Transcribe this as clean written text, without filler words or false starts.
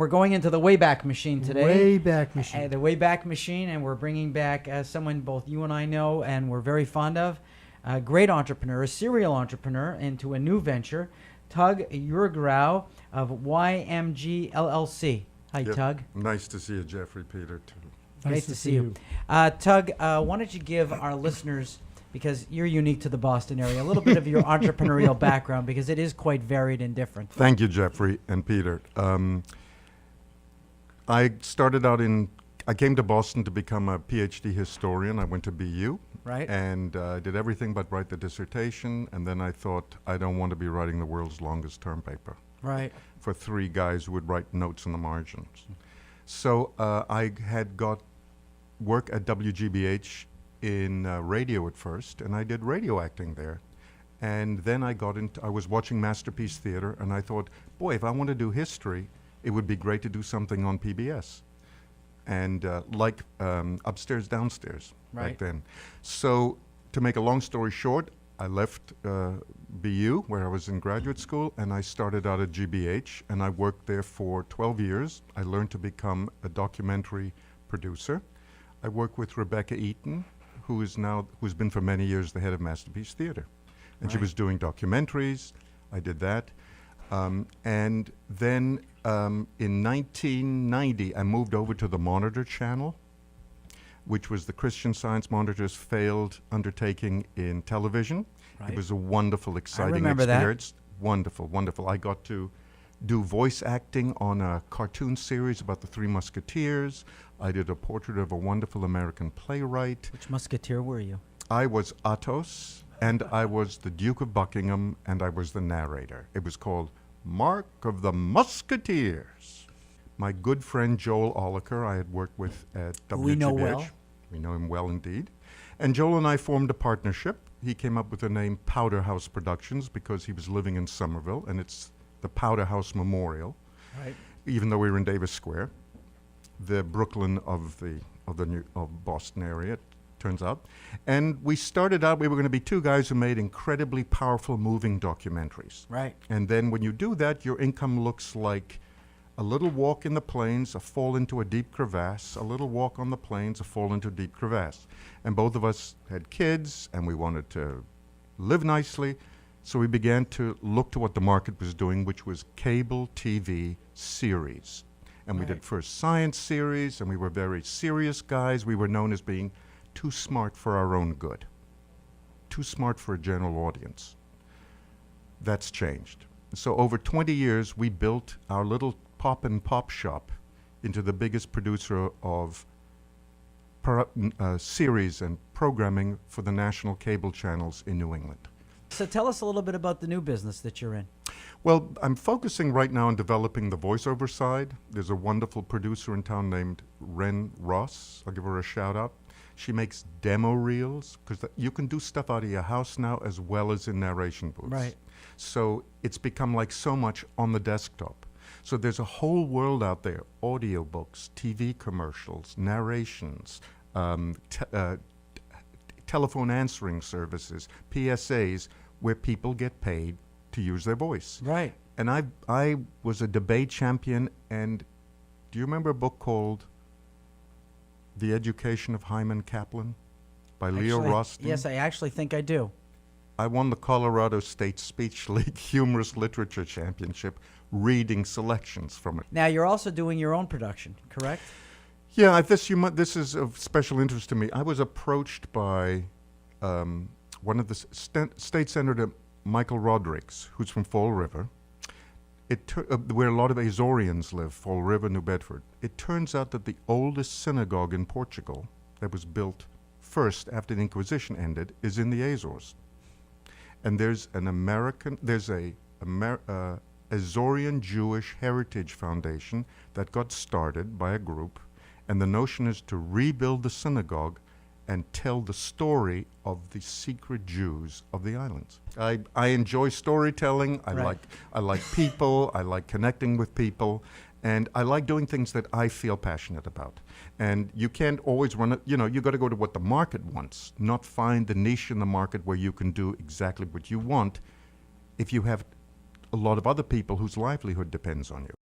We're going into the Wayback Machine today. Wayback Machine. The Wayback Machine, and we're bringing back someone both you and I know and we're very fond of. A great entrepreneur, a serial entrepreneur into a new venture, Tug Yourgrau of YMG LLC. Hi, Yep. Tug. Nice to see you, Jeffrey, Peter, too. Nice to see you. Tug, why don't you give our listeners, because you're unique to the Boston area, a little bit of your entrepreneurial background, because it is quite varied and different. Thank you, Jeffrey and Peter. I started out I came to Boston to become a PhD historian. I went to BU. Right. And did everything but write the dissertation. And then I thought, I don't want to be writing the world's longest term paper. Right. For three guys who would write notes in the margins. So I had got work at WGBH in radio at first, and I did radio acting there. And then I was watching Masterpiece Theater, and I thought, boy, if I want to do history, it would be great to do something on PBS. And like Upstairs, Downstairs back then. So to make a long story short, I left BU, where I was in graduate school, and I started out at GBH, and I worked there for 12 years. I learned to become a documentary producer. I worked with Rebecca Eaton, who's been for many years the head of Masterpiece Theater. And she was doing documentaries. I did that. And then in 1990, I moved over to the Monitor channel, which was the Christian Science Monitor's failed undertaking in television. It was a wonderful, exciting experience. Wonderful, wonderful. I got to do voice acting on a cartoon series about the Three Musketeers. I did a portrait of a wonderful American playwright. Which musketeer were you? I was Athos, and I was the Duke of Buckingham, and I was the narrator. It was called Mark of the Musketeers. My good friend Joel Oliker, I had worked with at WGBH. We know well. We know him well indeed. And Joel and I formed a partnership. He came up with the name Powder House Productions because he was living in Somerville, and it's the Powder House Memorial. Right. Even though we were in Davis Square, the Brooklyn of Boston area, it turns out. And we started out, we were going to be two guys who made incredibly powerful, moving documentaries. Right. And then when you do that, your income looks like a little walk in the plains, a fall into a deep crevasse, a little walk on the plains, a fall into a deep crevasse. And both of us had kids, and we wanted to live nicely. So we began to look to what the market was doing, which was cable TV series. And we did first science series, and we were very serious guys. We were known as being too smart for our own good, too smart for a general audience. That's changed. So over 20 years, we built our little pop and pop shop into the biggest producer of series and programming for the national cable channels in New England. So tell us a little bit about the new business that you're in. Well, I'm focusing right now on developing the voiceover side. There's a wonderful producer in town named Ren Ross. I'll give her a shout out. She makes demo reels, because you can do stuff out of your house now as well as in narration booths. Right. So it's become like so much on the desktop. So there's a whole world out there, audiobooks, TV commercials, narrations, telephone answering services, PSAs, where people get paid to use their voice. Right. And I was a debate champion, and do you remember a book called The Education of Hyman Kaplan by Leo Rosten? Yes, I actually think I do. I won the Colorado State Speech League Humorous Literature Championship reading selections from it. Now, you're also doing your own production, correct? Yeah, this is of special interest to me. I was approached by one of the State Senator Michael Rodrigues, who's from Fall River, where a lot of Azorians live, Fall River, New Bedford. It turns out that the oldest synagogue in Portugal that was built first after the Inquisition ended is in the Azores. And there's a Azorian Jewish Heritage Foundation that got started by a group, and the notion is to rebuild the synagogue and tell the story of the secret Jews of the islands. I enjoy storytelling. I like people. I like connecting with people. And I like doing things that I feel passionate about. And you can't always run it, you got to go to what the market wants, not find the niche in the market where you can do exactly what you want if you have a lot of other people whose livelihood depends on you.